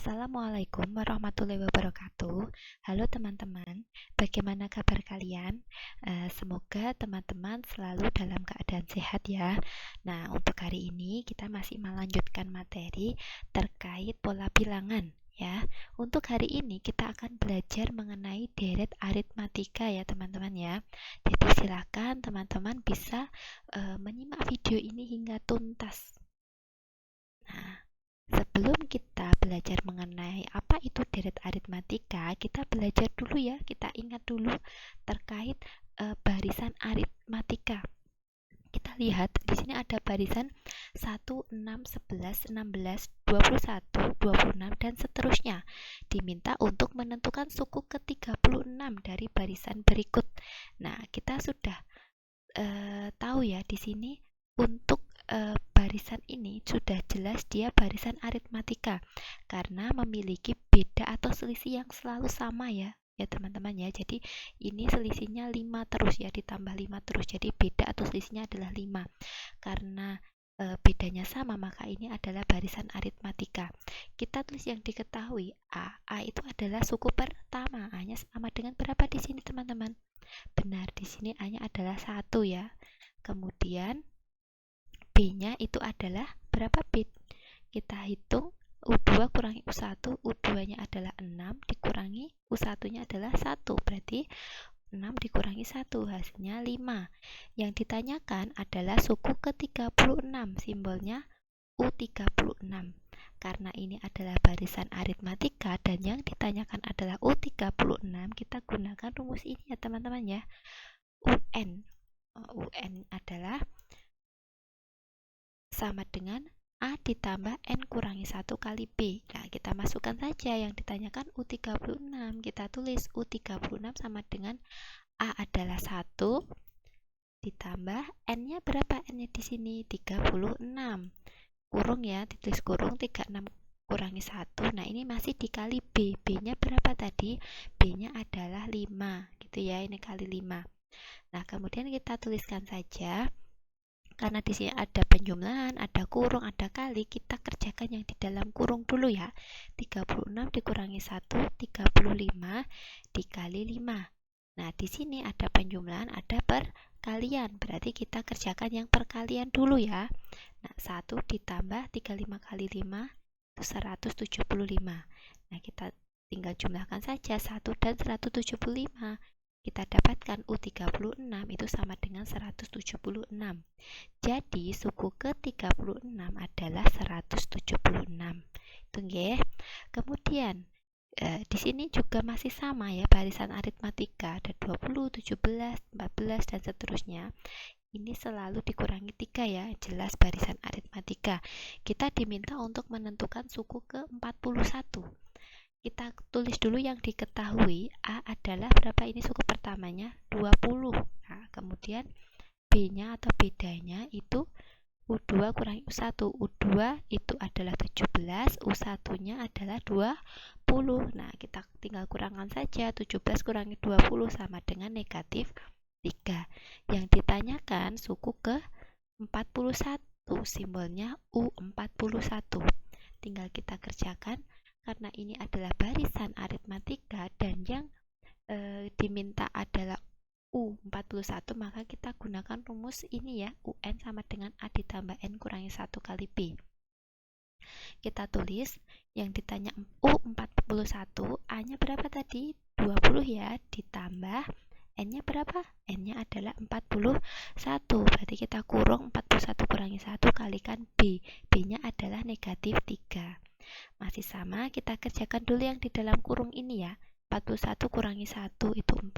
Assalamualaikum warahmatullahi wabarakatuh. Halo teman-teman, bagaimana kabar kalian? Semoga teman-teman selalu dalam keadaan sehat ya. Nah, untuk hari ini kita masih melanjutkan materi terkait pola bilangan ya. Untuk hari ini kita akan belajar mengenai deret aritmatika ya teman-teman ya. Jadi silakan teman-teman bisa menyimak video ini hingga tuntas. Nah, sebelum kita belajar mengenai apa itu deret aritmatika, kita belajar dulu ya, kita ingat dulu terkait barisan aritmatika. Kita lihat di sini ada barisan 1, 6, 11, 16, 21, 26 dan seterusnya. Diminta untuk menentukan suku ke-36 dari barisan berikut. Nah, kita sudah tahu ya di sini untuk barisan ini sudah jelas dia barisan aritmatika karena memiliki beda atau selisih yang selalu sama ya teman-teman ya. Jadi ini selisihnya 5 terus ya, ditambah 5 terus, jadi beda atau selisihnya adalah 5. Karena bedanya sama maka ini adalah barisan aritmatika. Kita tulis yang diketahui. A itu adalah suku pertama. A nya sama dengan berapa di sini teman-teman? Benar, di sini A nya adalah 1 ya. Kemudian B-nya itu adalah berapa bit? Kita hitung U2 kurangi U1, U2-nya adalah 6 dikurangi U1-nya adalah 1, berarti 6 dikurangi 1 hasilnya 5. Yang ditanyakan adalah suku ke-36, simbolnya U36. Karena ini adalah barisan aritmatika dan yang ditanyakan adalah U36, kita gunakan rumus ini ya teman-teman ya. UN adalah sama dengan A ditambah N kurangi 1 kali B. Nah, kita masukkan saja yang ditanyakan U36. Kita tulis U36 sama dengan A adalah 1 ditambah N-nya berapa? N-nya di sini 36. Kurung ya, ditulis kurung 36 kurangi 1. Nah, ini masih dikali B. B-nya berapa tadi? B-nya adalah 5. Gitu ya, ini kali 5. Nah, kemudian kita tuliskan saja. Karena di sini ada penjumlahan, ada kurung, ada kali, kita kerjakan yang di dalam kurung dulu ya. 36 dikurangi 1, 35 dikali 5. Nah, di sini ada penjumlahan, ada perkalian. Berarti kita kerjakan yang perkalian dulu ya. Nah, 1 ditambah 35 kali 5 itu 175. Nah, kita tinggal jumlahkan saja 1 dan 175. Kita dapatkan U36 itu sama dengan 176. Jadi suku ke-36 adalah 176. Itu nggih. Kemudian di sini juga masih sama ya barisan aritmatika, ada 20, 17, 14 dan seterusnya. Ini selalu dikurangi 3 ya, jelas barisan aritmatika. Kita diminta untuk menentukan suku ke-41. Kita tulis dulu yang diketahui. A adalah berapa ini suku pertamanya? 20. Nah, kemudian B-nya atau bedanya itu U2 kurangi U1. U2 itu adalah 17, U1-nya adalah 20. Nah, kita tinggal kurangkan saja. 17 kurangi 20 sama dengan negatif 3. Yang ditanyakan suku ke-41, simbolnya U41. Tinggal kita kerjakan. Karena ini adalah barisan aritmatika dan yang diminta adalah U41, maka kita gunakan rumus ini ya, UN sama dengan A ditambah N kurangi 1 kali B. Kita tulis yang ditanya U41, A-nya berapa tadi? 20 ya, ditambah N-nya berapa? N-nya adalah 41. Berarti kita kurung 41 kurangi 1 kalikan B. B-nya adalah negatif 3. Masih sama, kita kerjakan dulu yang di dalam kurung ini ya. 41 kurangi 1 itu 40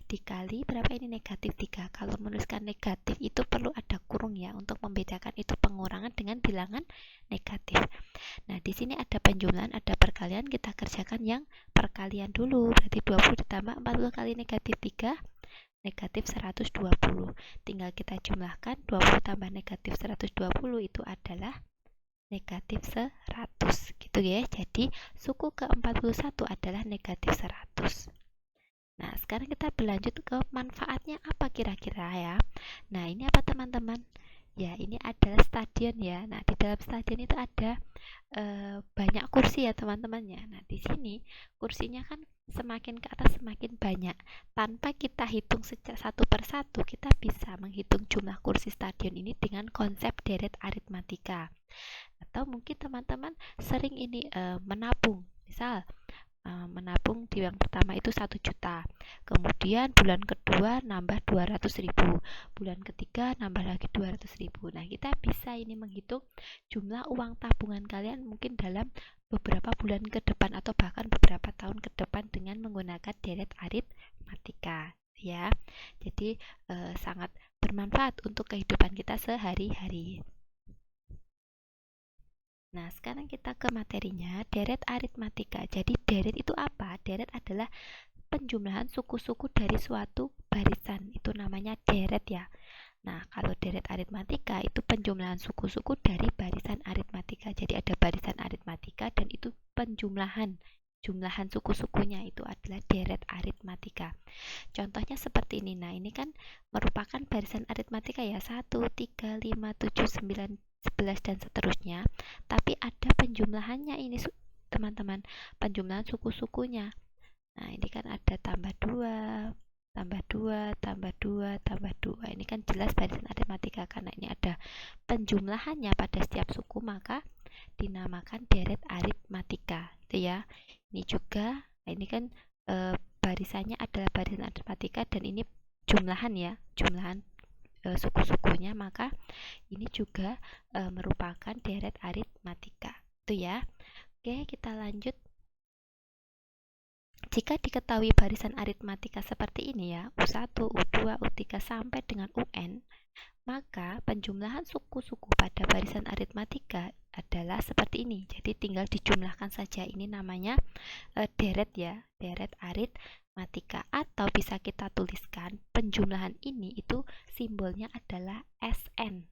dikali berapa ini negatif 3. Kalau menuliskan negatif itu perlu ada kurung ya untuk membedakan itu pengurangan dengan bilangan negatif. Nah, di sini ada penjumlahan, ada perkalian, kita kerjakan yang perkalian dulu. Berarti 20 ditambah 40 kali negatif 3 negatif 120. Tinggal kita jumlahkan 20 tambah negatif 120 itu adalah negatif 100 gitu ya. Jadi suku ke-41 adalah negatif 100. Nah, sekarang kita berlanjut ke manfaatnya apa kira-kira ya. Nah, ini apa teman-teman? Ya, ini adalah stadion ya. Nah, di dalam stadion itu ada banyak kursi ya teman-teman ya. Nah, di sini kursinya kan semakin ke atas semakin banyak. Tanpa kita hitung satu per satu, kita bisa menghitung jumlah kursi stadion ini dengan konsep deret aritmatika. Atau mungkin teman-teman sering ini menabung. Misal menabung di yang pertama itu 1 juta, kemudian bulan kedua nambah 200.000, bulan ketiga nambah lagi 200.000. Nah, kita bisa ini menghitung jumlah uang tabungan kalian mungkin dalam beberapa bulan ke depan atau bahkan beberapa tahun ke depan dengan menggunakan deret aritmatika ya. Jadi sangat bermanfaat untuk kehidupan kita sehari-hari. Nah, sekarang kita ke materinya, deret aritmatika. Jadi, deret itu apa? Deret adalah penjumlahan suku-suku dari suatu barisan. Itu namanya deret ya. Nah, kalau deret aritmatika itu penjumlahan suku-suku dari barisan aritmatika. Jadi, ada barisan aritmatika dan itu penjumlahan. Jumlahan suku-sukunya itu adalah deret aritmatika. Contohnya seperti ini. Nah, ini kan merupakan barisan aritmatika ya, 1, 3, 5, 7, 9, 11 dan seterusnya. Tapi ada penjumlahannya ini teman-teman, penjumlahan suku-sukunya. Nah, ini kan ada tambah 2, tambah 2, tambah 2, tambah 2. Ini kan jelas barisan aritmatika karena ini ada penjumlahannya pada setiap suku, maka dinamakan deret aritmatika. Itu ya. Ini juga, ini kan barisannya adalah barisan aritmatika dan ini jumlahan ya, jumlahan suku-sukunya, maka ini juga merupakan deret aritmatika. Itu ya. Oke, kita lanjut. Jika diketahui barisan aritmatika seperti ini ya, U1, U2, U3 sampai dengan UN, maka penjumlahan suku-suku pada barisan aritmatika adalah seperti ini. Jadi tinggal dijumlahkan saja. Ini namanya deret ya, deret aritmatika. Atau bisa kita tuliskan penjumlahan ini itu simbolnya adalah SN.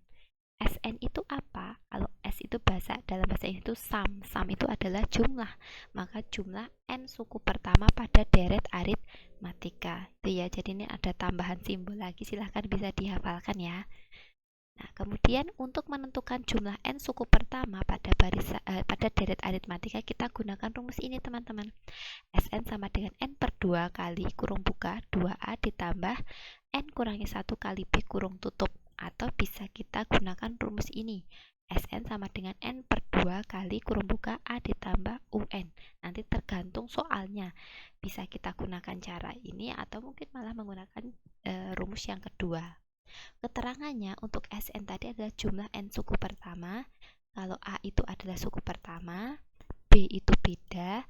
SN itu apa? Kalau S itu dalam bahasa Inggris itu sum. Sum itu adalah jumlah. Maka jumlah N suku pertama pada deret aritmatika. Itu ya. Jadi ini ada tambahan simbol lagi. Silahkan bisa dihafalkan ya. Nah, kemudian untuk menentukan jumlah N suku pertama pada pada deret aritmatika, kita gunakan rumus ini teman-teman. Sn sama dengan N per 2 kali kurung buka 2A ditambah N kurangi 1 kali B kurung tutup. Atau bisa kita gunakan rumus ini. Sn sama dengan N per 2 kali kurung buka A ditambah UN. Nanti tergantung soalnya. Bisa kita gunakan cara ini atau mungkin malah menggunakan rumus yang kedua. Keterangannya untuk Sn tadi adalah jumlah N suku pertama. Kalau A itu adalah suku pertama, B itu beda,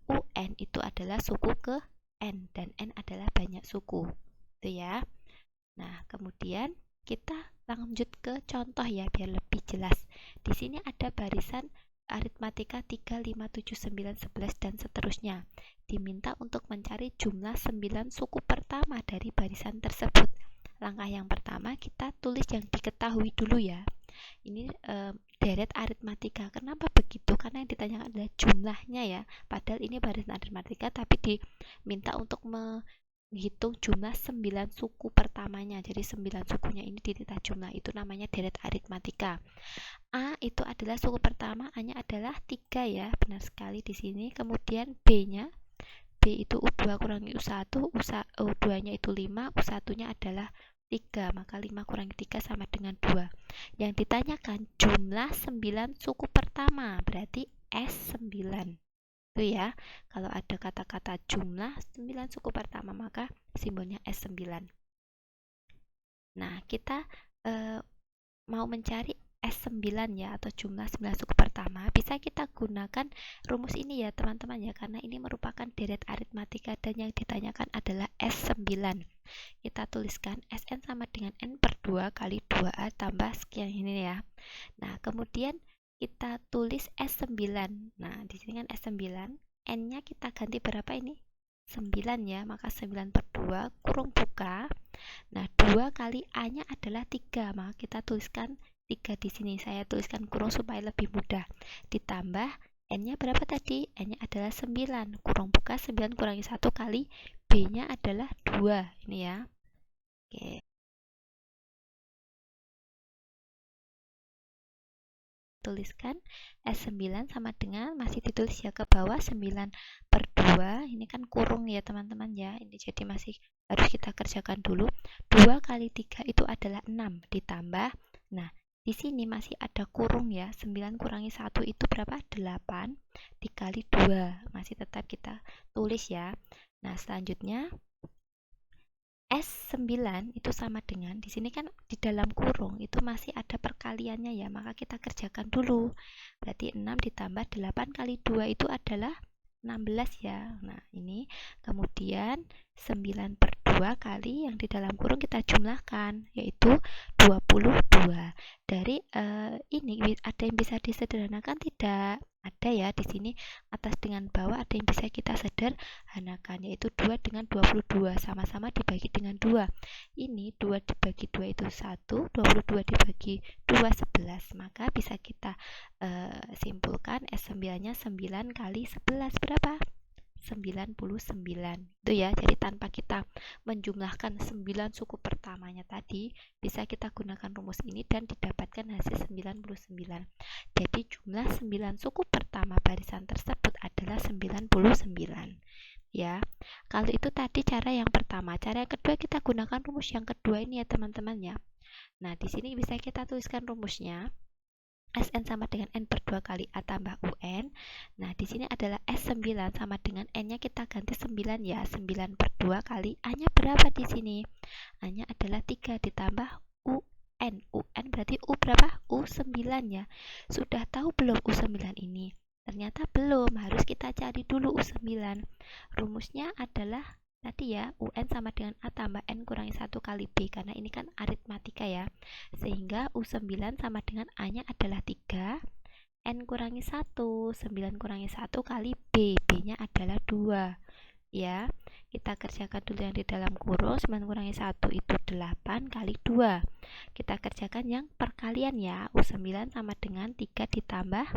UN itu adalah suku ke N, dan N adalah banyak suku. Itu ya. Nah, kemudian kita lanjut ke contoh ya biar lebih jelas. Di sini ada barisan aritmatika 3, 5, 7, 9, 11 dan seterusnya. Diminta untuk mencari jumlah 9 suku pertama dari barisan tersebut. Langkah yang pertama kita tulis yang diketahui dulu ya. Ini deret aritmatika. Kenapa begitu? Karena yang ditanyakan adalah jumlahnya ya. Padahal ini barisan aritmatika tapi diminta untuk menghitung jumlah 9 suku pertamanya. Jadi 9 sukunya ini dititah jumlah. Itu namanya deret aritmatika. A itu adalah suku pertama, A-nya adalah 3 ya. Benar sekali di sini. Kemudian B-nya, B itu U2 kurangi U1, U2-nya itu 5, U1-nya adalah 3, maka 5 kurangi 3 sama dengan 2. Yang ditanyakan jumlah 9 suku pertama, berarti S9. Itu ya, kalau ada kata-kata jumlah 9 suku pertama, maka simbolnya S9. Nah, kita mau mencari S9 ya, atau jumlah 9 suku pertama, bisa kita gunakan rumus ini ya teman-teman ya, karena ini merupakan deret aritmatika dan yang ditanyakan adalah S9. Kita tuliskan Sn sama dengan N per 2 kali 2A tambah sekian ini ya. Nah, kemudian kita tulis S9. Nah, di sini kan S9, N-nya kita ganti berapa ini? 9 ya, maka 9 per 2 kurung buka. Nah, 2 kali A-nya adalah 3, maka kita tuliskan 3 di sini. Saya tuliskan kurung supaya lebih mudah. Ditambah N-nya berapa tadi? N-nya adalah 9. Kurung buka 9 kurangi 1 kali B-nya adalah 2. Ini ya. Oke. tuliskan S9 sama dengan, masih ditulis ya ke bawah, 9/2. Ini kan kurung ya teman-teman ya. Ini jadi masih harus kita kerjakan dulu. 2 kali 3 itu adalah 6 ditambah. Nah, di sini masih ada kurung ya. 9 kurangi 1 itu berapa? 8 dikali 2. Masih tetap kita tulis ya. Nah, selanjutnya S9 itu sama dengan, di sini kan di dalam kurung itu masih ada perkaliannya ya, maka kita kerjakan dulu. Berarti 6 ditambah 8 kali 2 itu adalah 16 ya. Nah, ini kemudian 9/2 kali yang di dalam kurung kita jumlahkan, yaitu 22. Dari ini ada yang bisa disederhanakan tidak? Ada ya, di sini atas dengan bawah ada yang bisa kita sederhanakan, yaitu 2 dengan 22 sama-sama dibagi dengan 2. Ini 2 dibagi 2 itu 1, 22 dibagi 2 11. Maka bisa kita simpulkan S9-nya 9 kali 11 berapa? 99 itu ya. Jadi tanpa kita menjumlahkan 9 suku pertamanya tadi, bisa kita gunakan rumus ini dan didapatkan hasil 99. Jadi jumlah 9 suku pertama barisan tersebut adalah 99 ya. Kalau itu tadi cara yang pertama. Cara yang kedua kita gunakan rumus yang kedua ini ya teman-teman ya. Nah, di sini bisa kita tuliskan rumusnya. Sn sama dengan N/2 kali A tambah UN. Nah, di sini adalah S9 sama dengan N-nya kita ganti 9 ya. 9/2 kali A-nya berapa di sini? A-nya adalah 3 ditambah UN. UN berarti U berapa? U9 ya. Sudah tahu belum U9 ini? Ternyata belum, harus kita cari dulu U9. Rumusnya adalah tadi ya, UN sama dengan A tambah N kurangi 1 kali B, karena ini kan aritmatika ya. Sehingga U9 sama dengan A-nya adalah 3, N kurangi 1, 9 kurangi 1 kali B, B-nya adalah 2 ya. Kita kerjakan dulu yang di dalam kurung. 9 kurangi 1 itu 8 kali 2. Kita kerjakan yang perkalian ya. U9 sama dengan 3 ditambah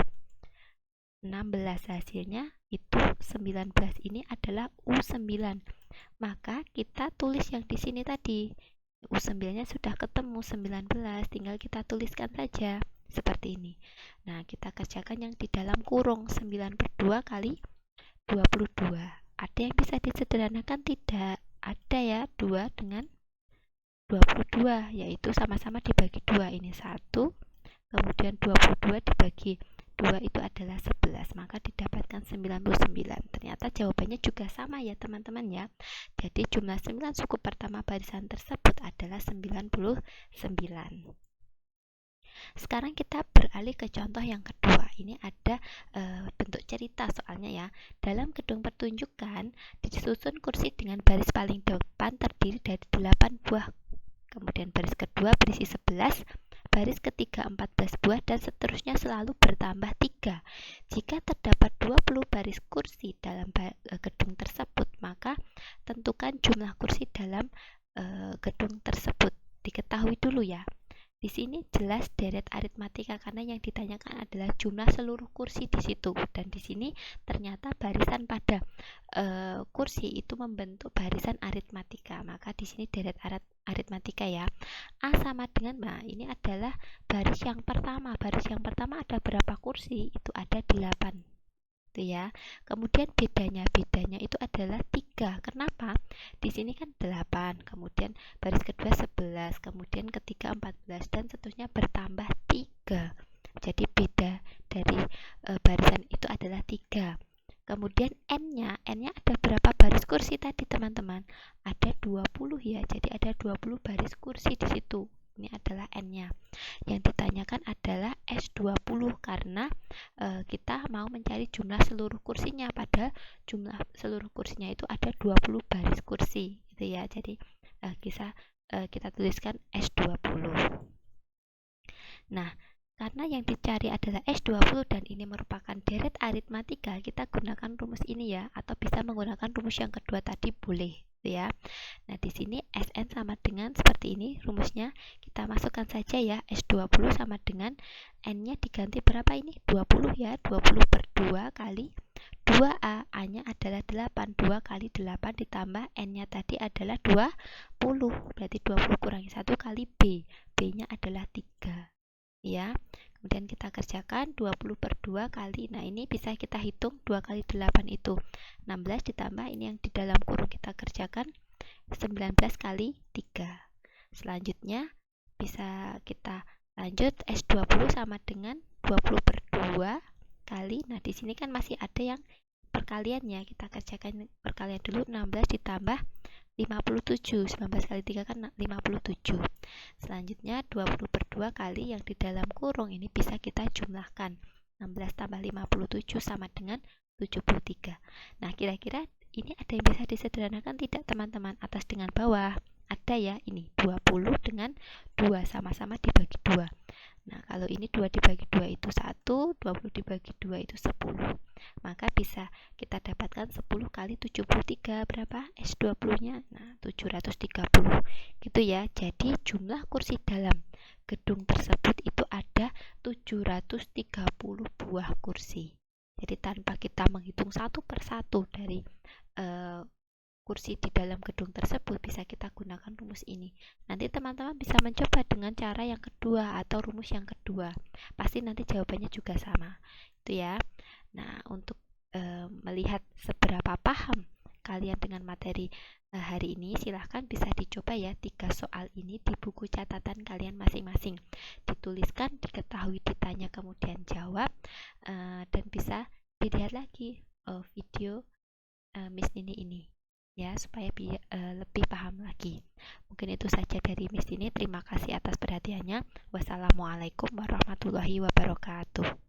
16, hasilnya itu 19. Ini adalah U9. Maka kita tulis yang di sini tadi. U9-nya sudah ketemu 19, tinggal kita tuliskan saja seperti ini. Nah, kita kerjakan yang di dalam kurung. 9/2 kali 22. Ada yang bisa disederhanakan tidak? Ada ya, 2 dengan 22, yaitu sama-sama dibagi 2. Ini 1, kemudian 22 dibagi 2 itu adalah 11, maka didapatkan 99. Ternyata jawabannya juga sama ya teman-teman ya. Jadi jumlah 9 suku pertama barisan tersebut adalah 99. Sekarang kita beralih ke contoh yang kedua. Ini ada bentuk cerita soalnya ya. Dalam gedung pertunjukan disusun kursi dengan baris paling depan terdiri dari 8 buah. Kemudian baris kedua berisi 11, baris ketiga 14 buah, dan seterusnya selalu bertambah 3. Jika terdapat 20 baris kursi dalam gedung tersebut, maka tentukan jumlah kursi dalam gedung tersebut. Diketahui dulu ya. Di sini jelas deret aritmatika karena yang ditanyakan adalah jumlah seluruh kursi di situ, dan di sini ternyata barisan pada kursi itu membentuk barisan aritmatika, maka di sini deret aritmatika ya. A sama dengan, nah ini adalah baris yang pertama. Baris yang pertama ada berapa kursi? Itu ada 8. Ya. Kemudian bedanya itu adalah 3. Kenapa? Di sini kan 8, kemudian baris kedua 11, kemudian ketiga 14, dan seterusnya bertambah 3. Jadi beda dari barisan itu adalah 3. Kemudian N-nya ada berapa baris kursi tadi teman-teman? Ada 20 ya. Jadi ada 20 baris kursi di situ. Ini adalah N-nya. Yang ditanyakan adalah S20 karena kita mau mencari jumlah seluruh kursinya, pada jumlah seluruh kursinya itu ada 20 baris kursi gitu ya. Jadi kita tuliskan S20. Nah, karena yang dicari adalah S20 dan ini merupakan deret aritmatika, kita gunakan rumus ini ya, atau bisa menggunakan rumus yang kedua tadi boleh ya. Nah, di sini Sn sama dengan seperti ini rumusnya. Kita masukkan saja ya, S20 sama dengan N-nya diganti berapa ini? 20 ya. 20/2 kali 2A, A-nya adalah 8, 2 kali 8 ditambah N-nya tadi adalah 20. Berarti 20 kurangi 1 kali B. B-nya adalah 3. Ya. Kemudian kita kerjakan 20 per 2 kali. Nah, ini bisa kita hitung 2 kali 8 itu 16 ditambah ini yang di dalam kurung kita kerjakan 19 kali 3. Selanjutnya bisa kita lanjut S20 sama dengan 20 per 2 kali. Nah, di sini kan masih ada yang perkaliannya. Kita kerjakan perkalian dulu, 16 ditambah 57. 19 kali 3 kan 57. Selanjutnya 20 per 2 kali yang di dalam kurung ini bisa kita jumlahkan. 16 tambah 57 sama dengan 73. Nah, kira-kira ini ada yang bisa disederhanakan tidak teman-teman? Atas dengan bawah. Ada ya, ini 20 dengan 2 sama-sama dibagi 2. Nah, kalau ini 2 dibagi 2 itu 1, 20 dibagi 2 itu 10. Maka bisa kita dapatkan 10 kali 73 berapa? S20-nya. Nah, 730. Gitu ya. Jadi jumlah kursi dalam gedung tersebut itu ada 730 buah kursi. Jadi tanpa kita menghitung satu persatu dari kursi di dalam gedung tersebut, bisa kita gunakan rumus ini. Nanti teman-teman bisa mencoba dengan cara yang kedua atau rumus yang kedua. Pasti nanti jawabannya juga sama. Itu ya. Nah, untuk melihat seberapa paham kalian dengan materi hari ini, silahkan bisa dicoba ya 3 soal ini di buku catatan kalian masing-masing. Dituliskan, diketahui, ditanya, kemudian jawab, dan bisa dilihat lagi video Miss Nini ini ya, supaya lebih paham lagi. Mungkin itu saja dari Miss Nini. Terima kasih atas perhatiannya. Wassalamualaikum warahmatullahi wabarakatuh.